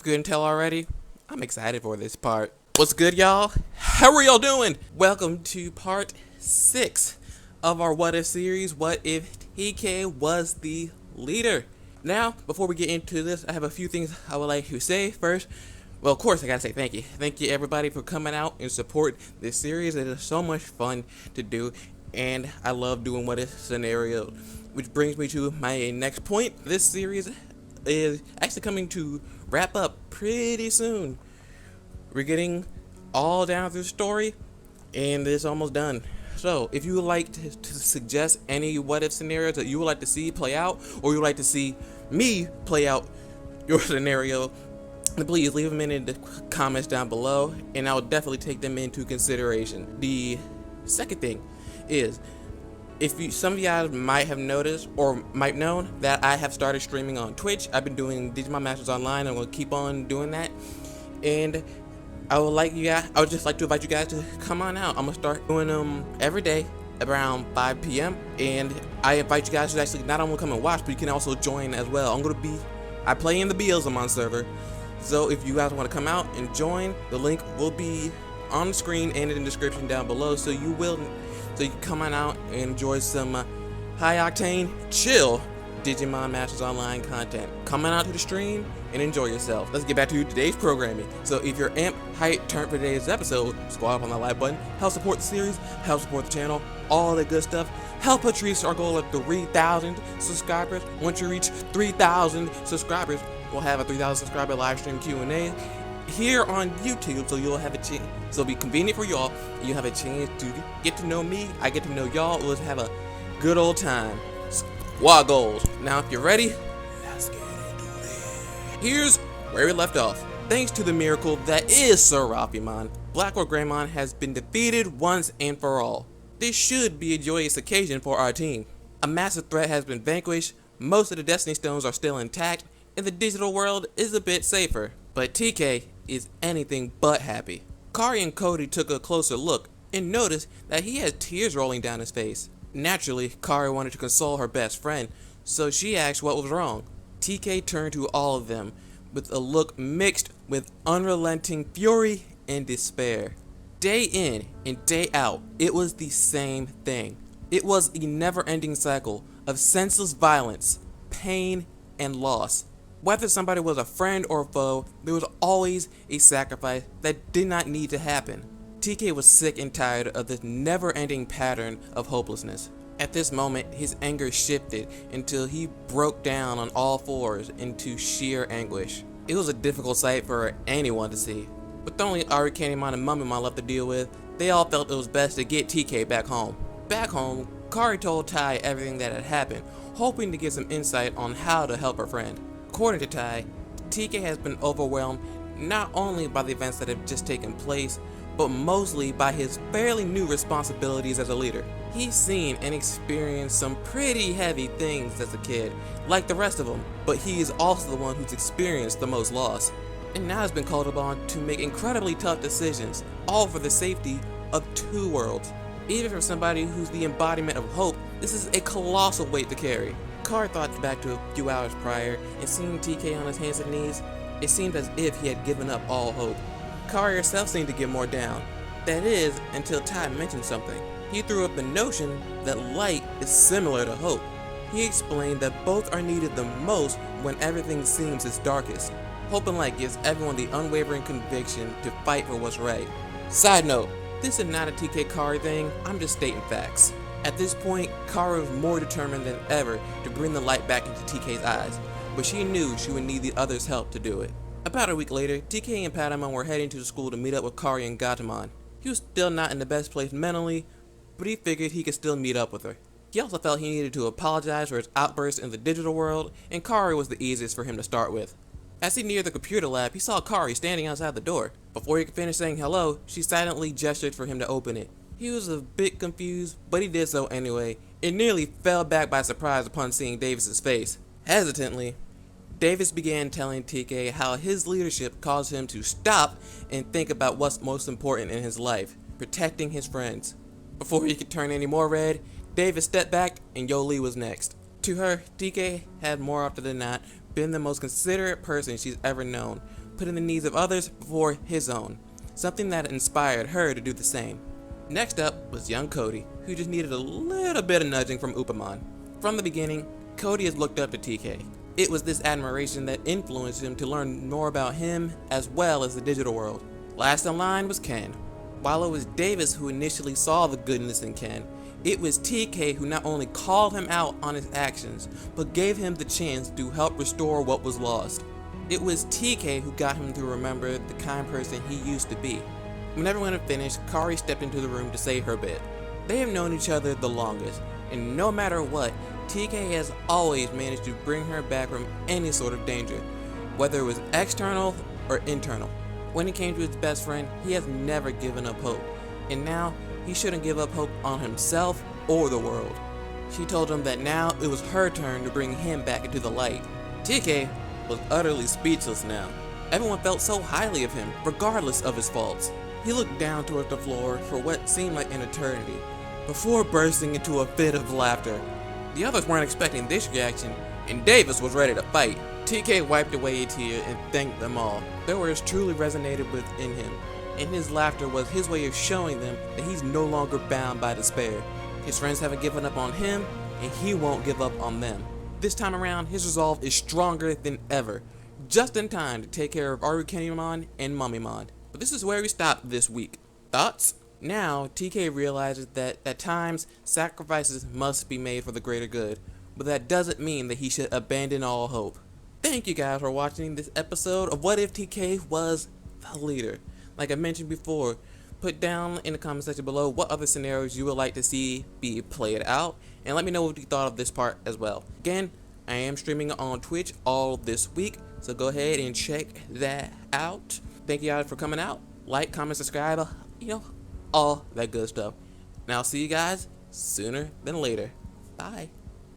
couldn't tell already, I'm excited for this part. What's good, y'all? How are y'all doing? Welcome to part 6 of our What If series. What if TK was the leader? Now, before we get into this, I have a few things I would like to say. First, well, of course, I gotta say thank you. Thank you, everybody, for coming out and support this series. It is so much fun to do, and I love doing What If scenario. Which brings me to my next point. This series is actually coming to wrap up pretty soon. We're getting all down through the story, and it's almost done. So, if you would like to suggest any what if scenarios that you would like to see play out, or you would like to see me play out your scenario, please leave them in the comments down below, and I'll definitely take them into consideration. The second thing is, some of you guys might have noticed or might know that I have started streaming on Twitch. I've been doing Digimon Masters Online. I'm going to keep on doing that, and I would just like to invite you guys to come on out. I'm gonna start doing them every day around 5 p.m. and I invite you guys to actually not only come and watch, but you can also join as well. I play in the Beelzemon server, so if you guys want to come out and join, the link will be on the screen and in the description down below. So you can come on out and enjoy some high octane, chill Digimon Masters Online content. Come on out to the stream and enjoy yourself. Let's get back to today's programming. So if you're amped, hyped, turned for today's episode, squad up on that like button, help support the series, help support the channel, all that good stuff. Help us reach our goal of 3,000 subscribers. Once you reach 3,000 subscribers, we'll have a 3,000 subscriber live stream Q&A here on YouTube, so you'll have a chance. So it'll be convenient for y'all. You have a chance to get to know me. I get to know y'all. We'll have a good old time. Squad goals. Now, if you're ready, let's get into it. Here's where we left off. Thanks to the miracle that is Serafimon, Blackrock Greymon has been defeated once and for all. This should be a joyous occasion for our team. A massive threat has been vanquished, most of the Destiny Stones are still intact, and the digital world is a bit safer. But TK is anything but happy. Kari and Cody took a closer look and noticed that he had tears rolling down his face. Naturally, Kari wanted to console her best friend, so she asked what was wrong. TK turned to all of them with a look mixed with unrelenting fury and despair. Day in and day out, it was the same thing. It was a never-ending cycle of senseless violence, pain, and loss. Whether somebody was a friend or a foe, there was always a sacrifice that did not need to happen. TK was sick and tired of this never-ending pattern of hopelessness. At this moment, his anger shifted until he broke down on all fours into sheer anguish. It was a difficult sight for anyone to see. With only Arcanimon and Mummymon left to deal with, they all felt it was best to get TK back home. Back home, Kari told Tai everything that had happened, hoping to get some insight on how to help her friend. According to Tai, TK has been overwhelmed not only by the events that have just taken place, but mostly by his fairly new responsibilities as a leader. He's seen and experienced some pretty heavy things as a kid, like the rest of them, but he is also the one who's experienced the most loss. And now has been called upon to make incredibly tough decisions, all for the safety of two worlds. Even for somebody who's the embodiment of hope, this is a colossal weight to carry. Kari thought back to a few hours prior, and seeing TK on his hands and knees, it seemed as if he had given up all hope. Kari herself seemed to get more down. That is, until Tai mentioned something. He threw up the notion that light is similar to hope. He explained that both are needed the most when everything seems its darkest. Hope and light gives everyone the unwavering conviction to fight for what's right. Side note, this is not a TK Kari thing, I'm just stating facts. At this point, Kari was more determined than ever to bring the light back into TK's eyes, but she knew she would need the others' help to do it. About a week later, TK and Patamon were heading to the school to meet up with Kari and Gatomon. He was still not in the best place mentally, but he figured he could still meet up with her. He also felt he needed to apologize for his outburst in the digital world, and Kari was the easiest for him to start with. As he neared the computer lab, he saw Kari standing outside the door. Before he could finish saying hello, she silently gestured for him to open it. He was a bit confused, but he did so anyway, and nearly fell back by surprise upon seeing Davis's face. Hesitantly, Davis began telling TK how his leadership caused him to stop and think about what's most important in his life, protecting his friends. Before he could turn any more red, Davis stepped back and Yoli was next. To her, TK had more often than not been the most considerate person she's ever known, putting the needs of others before his own, something that inspired her to do the same. Next up was young Cody, who just needed a little bit of nudging from Upamon. From the beginning, Cody has looked up to TK. It was this admiration that influenced him to learn more about him as well as the digital world. Last in line was Ken. While it was Davis who initially saw the goodness in Ken, it was TK who not only called him out on his actions, but gave him the chance to help restore what was lost. It was TK who got him to remember the kind person he used to be. When everyone had finished, Kari stepped into the room to say her bit. They have known each other the longest, and no matter what, TK has always managed to bring her back from any sort of danger, whether it was external or internal. When it came to his best friend, he has never given up hope, and now he shouldn't give up hope on himself or the world. She told him that now it was her turn to bring him back into the light. TK was utterly speechless now. Everyone felt so highly of him, regardless of his faults. He looked down towards the floor for what seemed like an eternity, before bursting into a fit of laughter. The others weren't expecting this reaction, and Davis was ready to fight. TK wiped away a tear and thanked them all. Their words truly resonated within him, and his laughter was his way of showing them that he's no longer bound by despair. His friends haven't given up on him, and he won't give up on them. This time around, his resolve is stronger than ever, just in time to take care of Arukenimon and Mummymon. But this is where we stop this week. Thoughts? Now, TK realizes that at times, sacrifices must be made for the greater good, but that doesn't mean that he should abandon all hope. Thank you guys for watching this episode of What If TK Was the Leader. Like I mentioned before, put down in the comment section below what other scenarios you would like to see be played out, and let me know what you thought of this part as well. Again, I am streaming on Twitch all this week, so go ahead and check that out. Thank you guys for coming out. Like, comment, subscribe, all that good stuff. And I'll see you guys sooner than later. Bye.